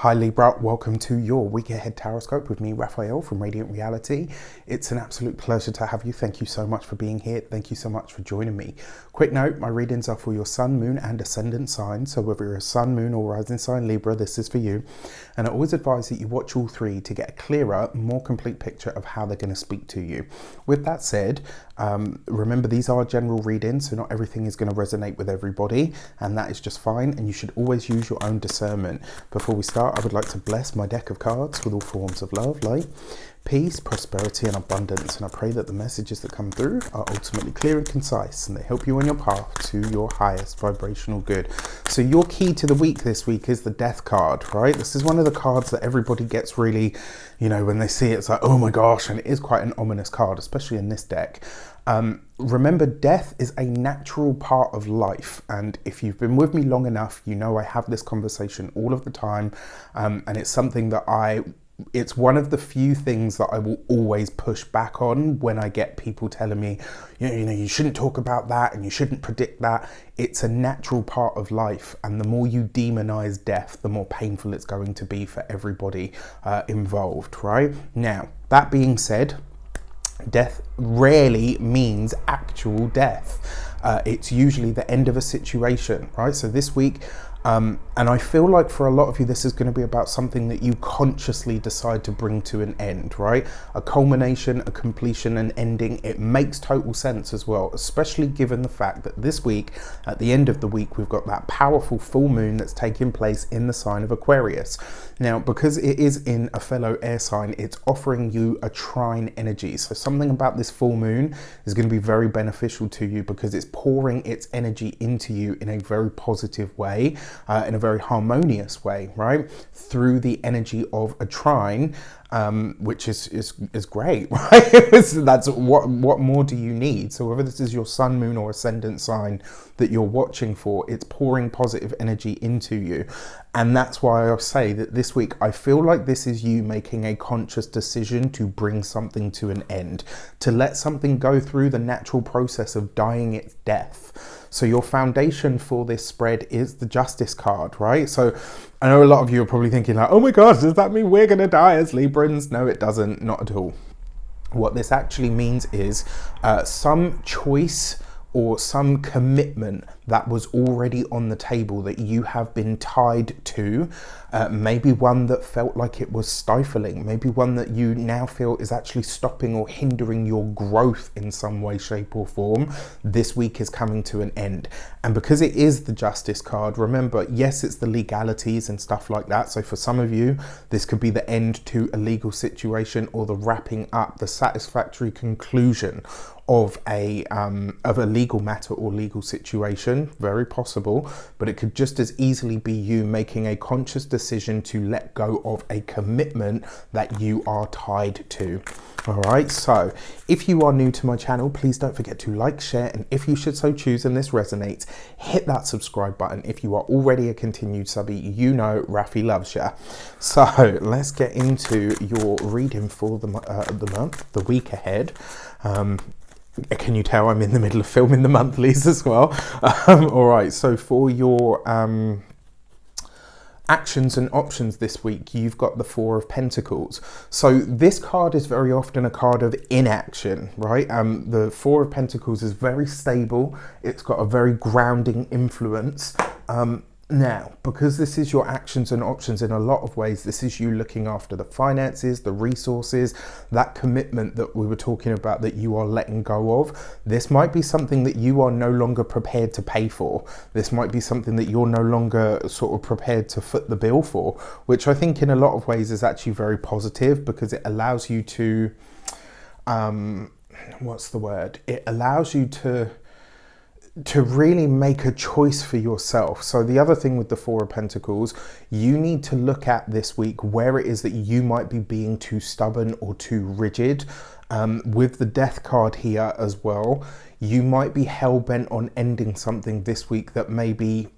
Hi Libra, welcome to your week ahead Taroscope with me, Raphael from Reydiant Reality. It's an absolute pleasure to have you. Thank you so much for being here. Thank you so much for joining me. Quick note, my readings are for your sun, moon and ascendant sign. So whether you're a sun, moon or rising sign Libra, this is for you. And I always advise that you watch all three to get a clearer, more complete picture of how they're going to speak to you. With that said, remember these are general readings, so not everything is going to resonate with everybody, and that is just fine, and you should always use your own discernment. Before we start, I would like to bless my deck of cards with all forms of love, light, peace, prosperity and abundance, and I pray that the messages that come through are ultimately clear and concise and they help you on your path to your highest vibrational good. So your key to the week this week is the Death card, right? This is one of the cards that everybody gets really, when they see it, it's like, oh my gosh, and it is quite an ominous card, especially in this deck. Remember, death is a natural part of life, and if you've been with me long enough, you know I have this conversation all of the time, and it's something that it's one of the few things that I will always push back on when I get people telling me, you shouldn't talk about that and you shouldn't predict that. It's a natural part of life, and the more you demonize death, the more painful it's going to be for everybody involved, right? Now, that being said, death rarely means actual death. It's usually the end of a situation, right? So this week, and I feel like for a lot of you, this is going to be about something that you consciously decide to bring to an end, right? A culmination, a completion, an ending. It makes total sense as well, especially given the fact that this week, at the end of the week, we've got that powerful full moon that's taking place in the sign of Aquarius. Now, because it is in a fellow air sign, it's offering you a trine energy. So something about this full moon is going to be very beneficial to you because it's pouring its energy into you in a very positive way. In a very harmonious way, right? Through the energy of a trine, which is great, right? That's what more do you need? So whether this is your sun, moon or ascendant sign that you're watching for, it's pouring positive energy into you. And that's why I say that this week, I feel like this is you making a conscious decision to bring something to an end, to let something go through the natural process of dying its death. So your foundation for this spread is the Justice card, right? So I know a lot of you are probably thinking like, oh my gosh, does that mean we're going to die as Librans? No, it doesn't, not at all. What this actually means is some choice or some commitment that was already on the table that you have been tied to, maybe one that felt like it was stifling, maybe one that you now feel is actually stopping or hindering your growth in some way, shape or form, this week is coming to an end. And because it is the Justice card, remember, yes, it's the legalities and stuff like that. So for some of you, this could be the end to a legal situation or the wrapping up, the satisfactory conclusion of a legal matter or legal situation. Very possible, but it could just as easily be you making a conscious decision to let go of a commitment that you are tied to. All right, so if you are new to my channel, please don't forget to like, share, and if you should so choose and this resonates, hit that subscribe button. If you are already a continued subby, you know Rafi loves ya. So let's get into your reading for the month, the week ahead. Can you tell I'm in the middle of filming the monthlies as well? All right, so for your actions and options this week, you've got the Four of Pentacles. So this card is very often a card of inaction, right? The Four of Pentacles is very stable. It's got a very grounding influence. Now, because this is your actions and options in a lot of ways, this is you looking after the finances, the resources, that commitment that we were talking about that you are letting go of. This might be something that you are no longer prepared to pay for. This might be something that you're no longer sort of prepared to foot the bill for, which I think in a lot of ways is actually very positive because it allows you to, It allows you to really make a choice for yourself. So the other thing with the Four of Pentacles, you need to look at this week where it is that you might be being too stubborn or too rigid. With the Death card here as well, you might be hell-bent on ending something this week that maybe,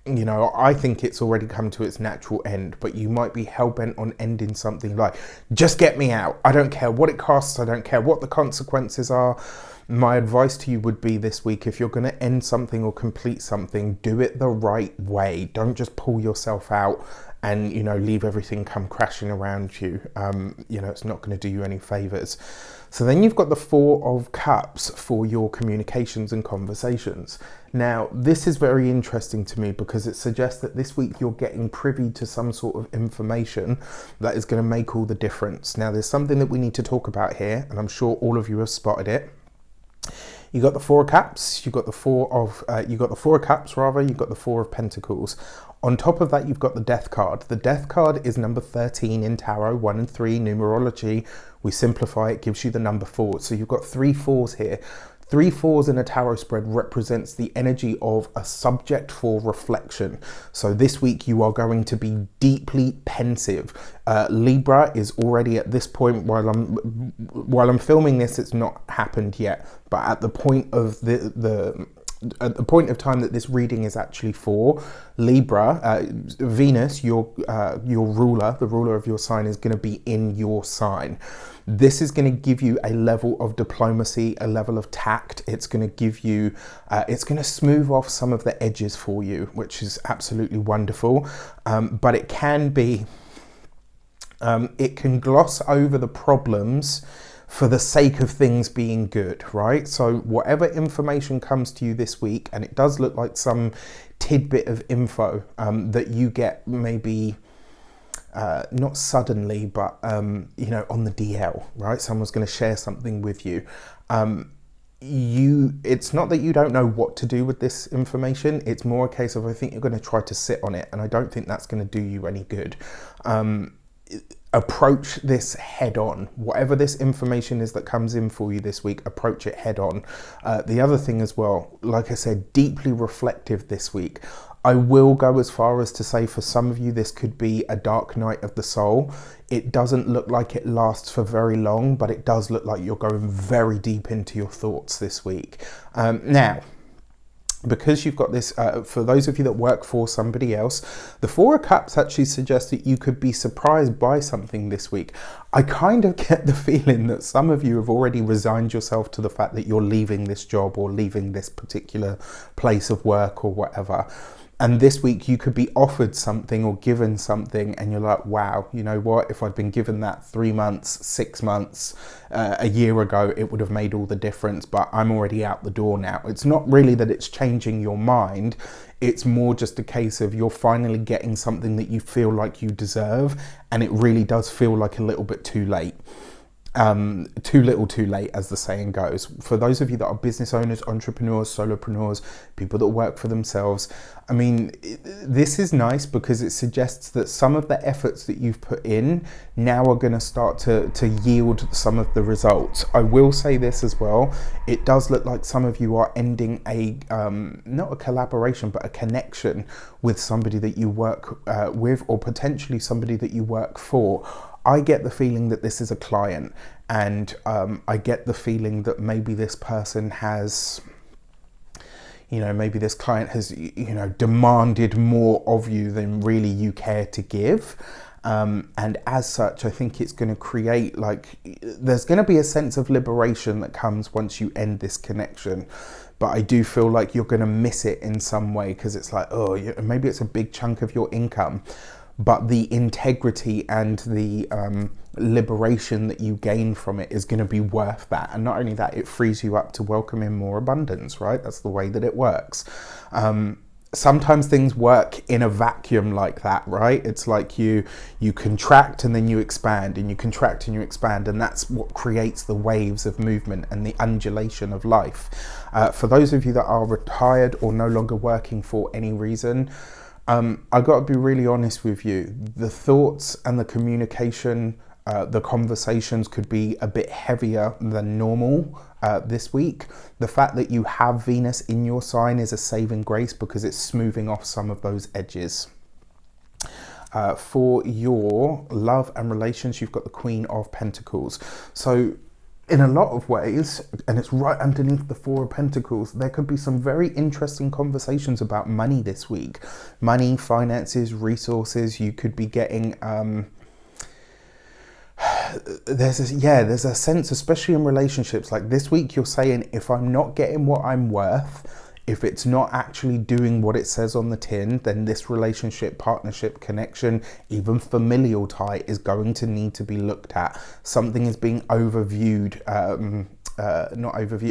I think it's already come to its natural end, but you might be hell-bent on ending something like, just get me out. I don't care what it costs. I don't care what the consequences are. My advice to you would be this week, if you're going to end something or complete something, do it the right way. Don't just pull yourself out and, you know, leave everything come crashing around you. You know, it's not going to do you any favors. So then you've got the Four of Cups for your communications and conversations. Now, this is very interesting to me because it suggests that this week you're getting privy to some sort of information that is going to make all the difference. Now, there's something that we need to talk about here, and I'm sure all of you have spotted it. You got the Four of Cups, you got the Four of Cups rather, you've got the Four of Pentacles. On top of that, you've got the Death card. The Death card is number 13 in Tarot, 1 and 3 numerology. We simplify it, gives you the number 4. So you've got 3 4s here. 3 4s in a tarot spread represents the energy of a subject for reflection. So this week you are going to be deeply pensive. Libra is already at this point, while I'm filming this, it's not happened yet. But at the point of at the point of time that this reading is actually for, Libra, Venus, your ruler, the ruler of your sign, is going to be in your sign. This is going to give you a level of diplomacy, a level of tact. It's going to give you, it's going to smooth off some of the edges for you, which is absolutely wonderful. But it can be, it can gloss over the problems for the sake of things being good, right? So whatever information comes to you this week, and it does look like some tidbit of info that you get maybe not suddenly, but you know, on the DL, right? Someone's going to share something with you. It's not that you don't know what to do with this information. It's more a case of, I think you're going to try to sit on it, and I don't think that's going to do you any good. Approach this head on. Whatever this information is that comes in for you this week, approach it head on. The other thing as well, like I said, deeply reflective this week. I will go as far as to say for some of you, this could be a dark night of the soul. It doesn't look like it lasts for very long, but it does look like you're going very deep into your thoughts this week. Now, because you've got this, for those of you that work for somebody else, the Four of Cups actually suggests that you could be surprised by something this week. I kind of get the feeling that some of you have already resigned yourself to the fact that you're leaving this job or leaving this particular place of work or whatever. And this week you could be offered something or given something, and you're like, wow, you know what? If I'd been given that 3 months, 6 months, a year ago, it would have made all the difference, but I'm already out the door now. It's not really that it's changing your mind. It's more just a case of you're finally getting something that you feel like you deserve, and it really does feel like a little bit too late. Too little too late, as the saying goes. For those of you that are business owners, entrepreneurs, solopreneurs, people that work for themselves, I mean, this is nice because it suggests that some of the efforts that you've put in now are going to start to yield some of the results. I will say this as well, it does look like some of you are ending a not a collaboration but a connection with somebody that you work with, or potentially somebody that you work for. I get the feeling that this is a client, and I get the feeling that maybe this person has, you know, maybe this client has, you know, demanded more of you than really you care to give. And as such, I think it's going to create, like, there's going to be a sense of liberation that comes once you end this connection. But I do feel like you're going to miss it in some way, because it's like, oh, maybe it's a big chunk of your income. But the integrity and the liberation that you gain from it is going to be worth that. And not only that, it frees you up to welcome in more abundance, right? That's the way that it works. Sometimes things work in a vacuum like that, right? It's like you contract and then you expand, and you contract and you expand, and that's what creates the waves of movement and the undulation of life. For those of you that are retired or no longer working for any reason, I've got to be really honest with you. The thoughts and the communication, the conversations could be a bit heavier than normal this week. The fact that you have Venus in your sign is a saving grace because it's smoothing off some of those edges. For your love and relations, you've got the Queen of Pentacles. So in a lot of ways, and it's right underneath the Four of Pentacles, there could be some very interesting conversations about money this week. Money, finances, resources. You could be getting, there's a sense, especially in relationships, like this week you're saying, if I'm not getting what I'm worth, If it's not actually doing what it says on the tin, then this relationship, partnership, connection, even familial tie is going to need to be looked at. Something is being overviewed,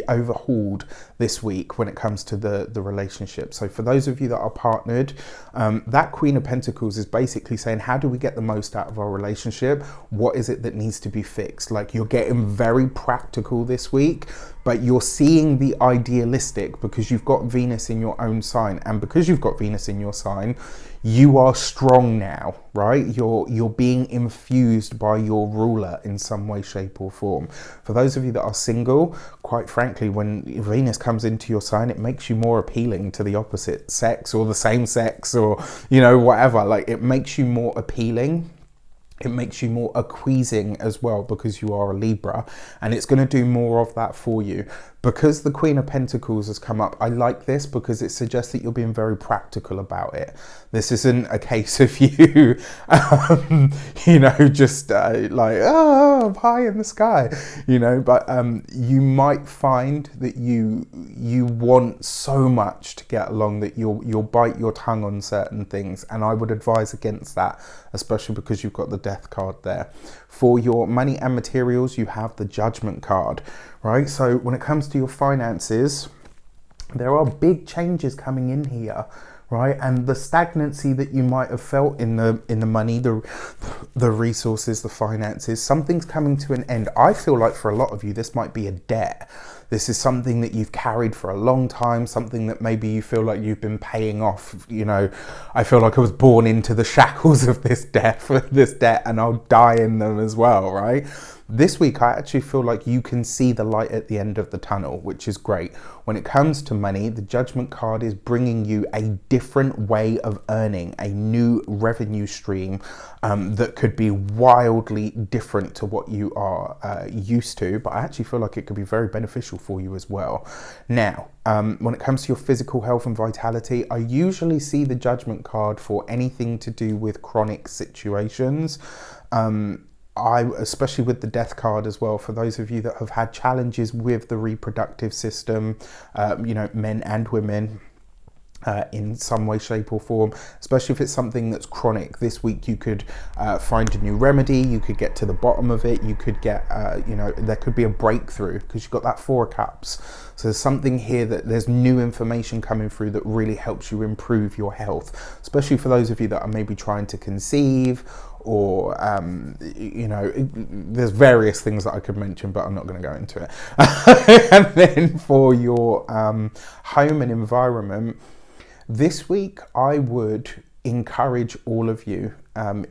overhauled this week when it comes to the relationship. So for those of you that are partnered, that Queen of Pentacles is basically saying, how do we get the most out of our relationship? What is it that needs to be fixed? Like, you're getting very practical this week, but you're seeing the idealistic because you've got Venus in your own sign. And because you've got Venus in your sign, you are strong now, right? You're being infused by your ruler in some way, shape or form. For those of you that are single, quite frankly, when Venus comes into your sign, it makes you more appealing to the opposite sex or the same sex, or, you know, whatever. Like, it makes you more appealing. It makes you more acquiescing as well, because you are a Libra, and it's going to do more of that for you. Because the Queen of Pentacles has come up, I like this because it suggests that you're being very practical about it. This isn't a case of you, you know, just like, oh, I'm high in the sky, you know, but you might find that you want so much to get along that you'll bite your tongue on certain things. And I would advise against that, especially because you've got the Death card there. For your money and materials, you have the Judgment card, right? So when it comes to your finances, there are big changes coming in here, right? And the stagnancy that you might have felt in the money, the resources, the finances, something's coming to an end. I feel like for a lot of you, this might be a debt. This is something that you've carried for a long time, something that maybe you feel like you've been paying off. You know, I feel like I was born into the shackles of this debt, and I'll die in them as well, right? This week, I actually feel like you can see the light at the end of the tunnel, which is great. When it comes to money, the Judgment card is bringing you a different way of earning, a new revenue stream that could be wildly different to what you are used to, but I actually feel like it could be very beneficial for you as well. Now, when it comes to your physical health and vitality, I usually see the Judgment card for anything to do with chronic situations. Especially with the Death card as well, for those of you that have had challenges with the reproductive system, you know, men and women, in some way, shape or form, especially if it's something that's chronic. This week you could find a new remedy, you could get to the bottom of it, you could get, you know, there could be a breakthrough because you've got that Four of Cups. So there's something here that there's new information coming through that really helps you improve your health, especially for those of you that are maybe trying to conceive, or you know, there's various things that I could mention, but I'm not going to go into it. And then for your home and environment, this week I would encourage all of you,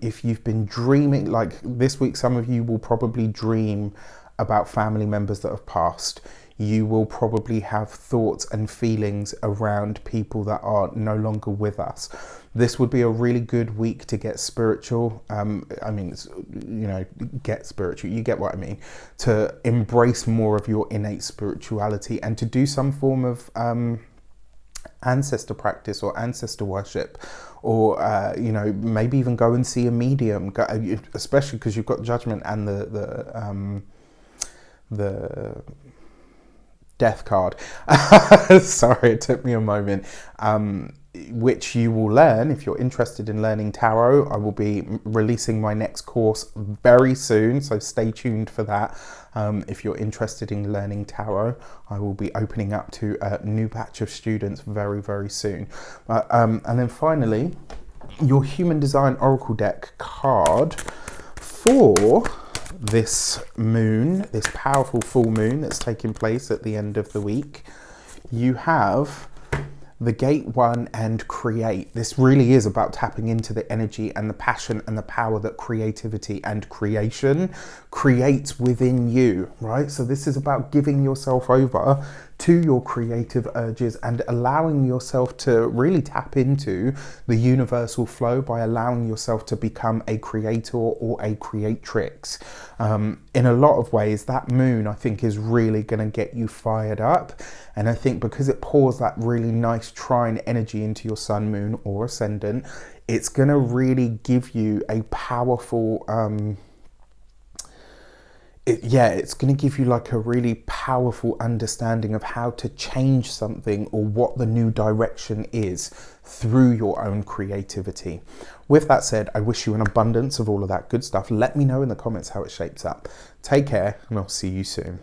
if you've been dreaming, like this week, some of you will probably dream about family members that have passed. You will probably have thoughts and feelings around people that are no longer with us. This would be a really good week to get spiritual. I mean, you know, get spiritual, you get what I mean, to embrace more of your innate spirituality and to do some form of ancestor practice or ancestor worship, or you know, maybe even go and see a medium, especially because you've got Judgment and the Death card. Sorry, it took me a moment. Which you will learn if you're interested in learning tarot. I will be releasing my next course very soon, so stay tuned for that. If you're interested in learning tarot, I will be opening up to a new batch of students very, very soon. And then finally, your Human Design Oracle deck card for this moon, this powerful full moon that's taking place at the end of the week. You have the Gate 1 and Create. This really is about tapping into the energy and the passion and the power that creativity and creation creates within you, right? So this is about giving yourself over to your creative urges and allowing yourself to really tap into the universal flow by allowing yourself to become a creator or a creatrix. In a lot of ways, that moon, I think, is really going to get you fired up. And I think because it pours that really nice trine energy into your sun, moon or ascendant, it's going to really give you a powerful it's going to give you like a really powerful understanding of how to change something or what the new direction is through your own creativity. With that said, I wish you an abundance of all of that good stuff. Let me know in the comments how it shapes up. Take care, and I'll see you soon.